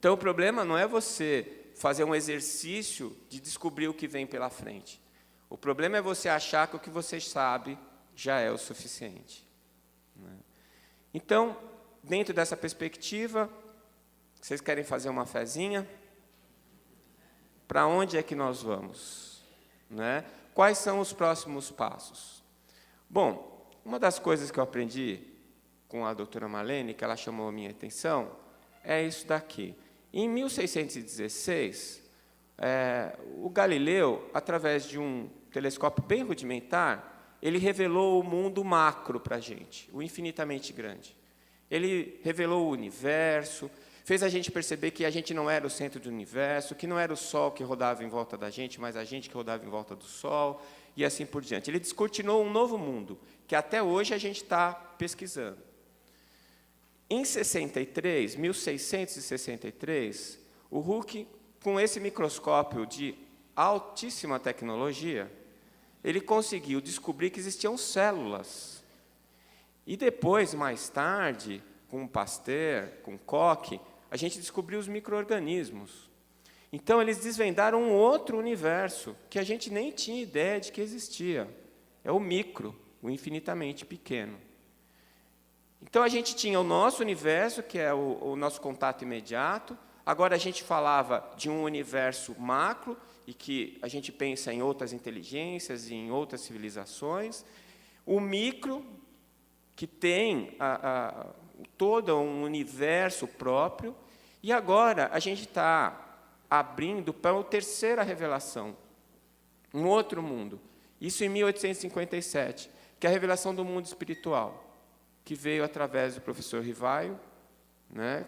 Então, o problema não é você fazer um exercício de descobrir o que vem pela frente. O problema é você achar que o que você sabe já é o suficiente. Então, dentro dessa perspectiva, vocês querem fazer uma fezinha? Para onde é que nós vamos? Né? Quais são os próximos passos? Bom, uma das coisas que eu aprendi com a doutora Marlene, que ela chamou a minha atenção, é isso daqui. Em 1616, o Galileu, através de um telescópio bem rudimentar, ele revelou o mundo macro para a gente, o infinitamente grande. Ele revelou o universo, fez a gente perceber que a gente não era o centro do universo, que não era o Sol que rodava em volta da gente, mas a gente que rodava em volta do Sol, e assim por diante. Ele descortinou um novo mundo, que até hoje a gente está pesquisando. Em 1663, o Hooke, com esse microscópio de altíssima tecnologia, ele conseguiu descobrir que existiam células. E depois, mais tarde, com Pasteur, com Koch, a gente descobriu os micro-organismos. Então, eles desvendaram um outro universo, que a gente nem tinha ideia de que existia. É o micro, o infinitamente pequeno. Então, a gente tinha o nosso universo, que é o nosso contato imediato. Agora, a gente falava de um universo macro, e que a gente pensa em outras inteligências e em outras civilizações. O micro, que tem todo um universo próprio. E agora, a gente está abrindo para a terceira revelação, um outro mundo. Isso em 1857, que é a revelação do mundo espiritual, que veio através do professor Rivaio, né,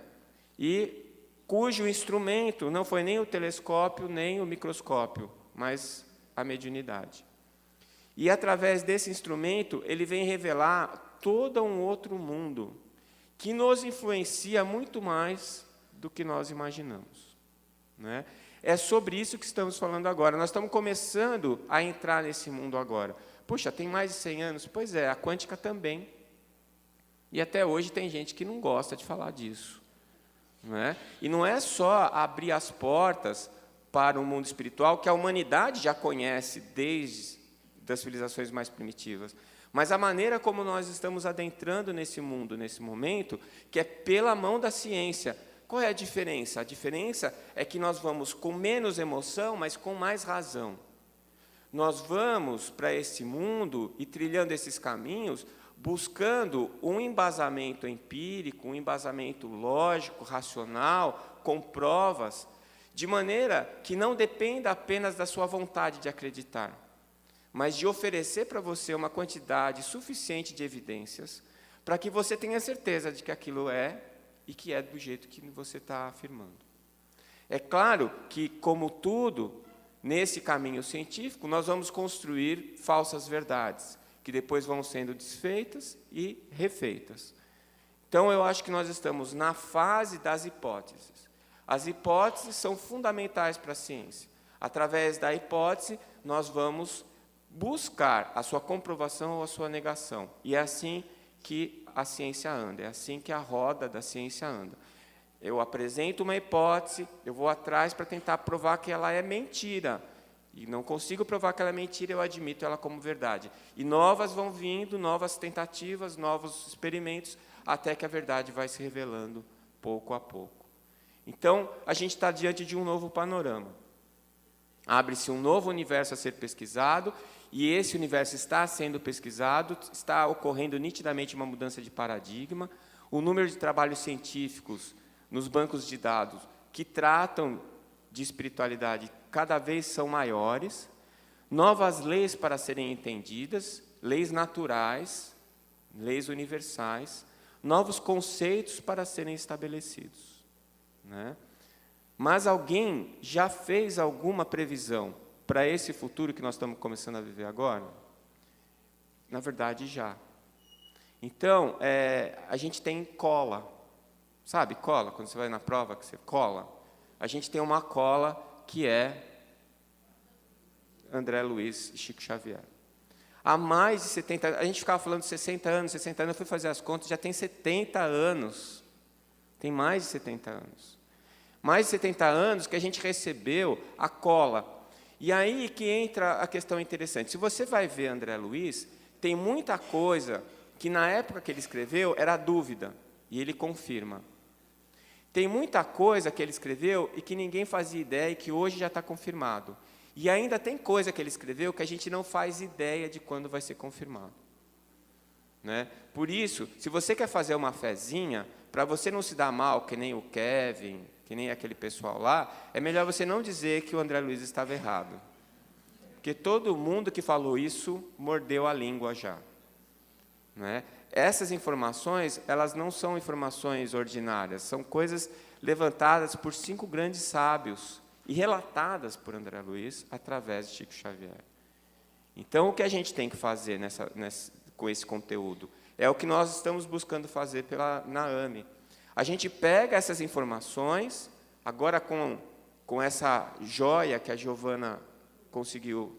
e cujo instrumento não foi nem o telescópio, nem o microscópio, mas a mediunidade. E, através desse instrumento, ele vem revelar todo um outro mundo, que nos influencia muito mais do que nós imaginamos. Né? É sobre isso que estamos falando agora. Nós estamos começando a entrar nesse mundo agora. Puxa, tem mais de 100 anos? Pois é, a quântica também. E até hoje tem gente que não gosta de falar disso. Não é? E não é só abrir as portas para o mundo espiritual, que a humanidade já conhece desde as civilizações mais primitivas, mas a maneira como nós estamos adentrando nesse mundo, nesse momento, que é pela mão da ciência. Qual é a diferença? A diferença é que nós vamos com menos emoção, mas com mais razão. Nós vamos para esse mundo e trilhando esses caminhos, buscando um embasamento empírico, um embasamento lógico, racional, com provas, de maneira que não dependa apenas da sua vontade de acreditar, mas de oferecer para você uma quantidade suficiente de evidências para que você tenha certeza de que aquilo é e que é do jeito que você está afirmando. É claro que, como tudo, nesse caminho científico, nós vamos construir falsas verdades, que depois vão sendo desfeitas e refeitas. Então, eu acho que nós estamos na fase das hipóteses. As hipóteses são fundamentais para a ciência. Através da hipótese, nós vamos buscar a sua comprovação ou a sua negação. E é assim que a ciência anda, é assim que a roda da ciência anda. Eu apresento uma hipótese, eu vou atrás para tentar provar que ela é mentira. E não consigo provar que ela é mentira, eu admito ela como verdade. E novas vão vindo, novas tentativas, novos experimentos, até que a verdade vai se revelando pouco a pouco. Então, a gente está diante de um novo panorama. Abre-se um novo universo a ser pesquisado, e esse universo está sendo pesquisado, está ocorrendo nitidamente uma mudança de paradigma. O número de trabalhos científicos nos bancos de dados que tratam de espiritualidade cada vez são maiores, novas leis para serem entendidas, leis naturais, leis universais, novos conceitos para serem estabelecidos. Né? Mas alguém já fez alguma previsão para esse futuro que nós estamos começando a viver agora? Na verdade, já. Então, a gente tem cola. Sabe, cola? Quando você vai na prova, que você cola. A gente tem uma cola que é André Luiz e Chico Xavier. Há mais de 70 anos, a gente ficava falando de 60 anos, eu fui fazer as contas, já tem 70 anos. Tem mais de 70 anos. Mais de 70 anos que a gente recebeu a cola. E aí que entra a questão interessante. Se você vai ver André Luiz, tem muita coisa que, na época que ele escreveu, era dúvida, e ele confirma. Tem muita coisa que ele escreveu e que ninguém fazia ideia e que hoje já está confirmado. E ainda tem coisa que ele escreveu que a gente não faz ideia de quando vai ser confirmado. Né? Por isso, se você quer fazer uma fezinha, para você não se dar mal, que nem o Kevin, que nem aquele pessoal lá, é melhor você não dizer que o André Luiz estava errado. Porque todo mundo que falou isso mordeu a língua já. Né? Essas informações, elas não são informações ordinárias, são coisas levantadas por 5 grandes sábios e relatadas por André Luiz através de Chico Xavier. Então, o que a gente tem que fazer com esse conteúdo é o que nós estamos buscando fazer pela NAAME. A gente pega essas informações, agora com essa joia que a Giovana conseguiu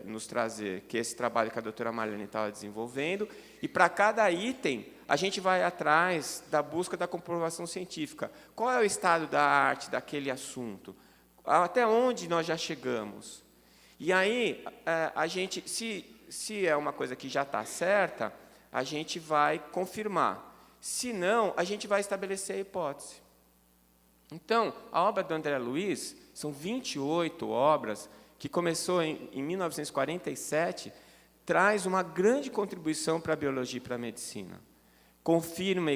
nos trazer, que é esse trabalho que a doutora Marlene estava desenvolvendo, e para cada item, a gente vai atrás da busca da comprovação científica. Qual é o estado da arte daquele assunto? Até onde nós já chegamos? E aí, a gente, se é uma coisa que já está certa, a gente vai confirmar. Se não, a gente vai estabelecer a hipótese. Então, a obra do André Luiz, são 28 obras, que começou em 1947, traz uma grande contribuição para a biologia e para a medicina. Confirma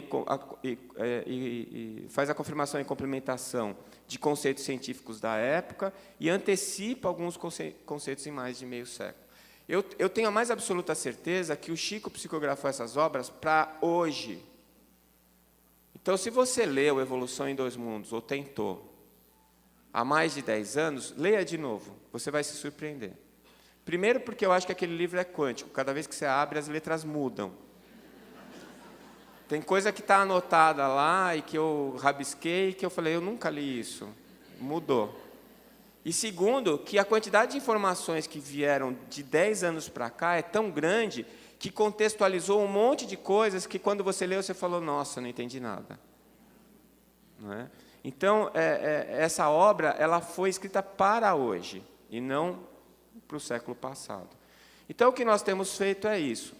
e faz a confirmação e complementação de conceitos científicos da época e antecipa alguns conceitos em mais de meio século. Eu tenho a mais absoluta certeza que o Chico psicografou essas obras para hoje. Então, se você leu Evolução em Dois Mundos, ou tentou, há mais de 10 anos, leia de novo, você vai se surpreender. Primeiro porque eu acho que aquele livro é quântico, cada vez que você abre, as letras mudam. Tem coisa que está anotada lá, e que eu rabisquei, que eu falei, eu nunca li isso, mudou. E segundo, que a quantidade de informações que vieram de 10 anos para cá é tão grande, que contextualizou um monte de coisas que, quando você leu, você falou, nossa, não entendi nada. Não é? Então, essa obra ela foi escrita para hoje, e não para o século passado. Então, o que nós temos feito é isso.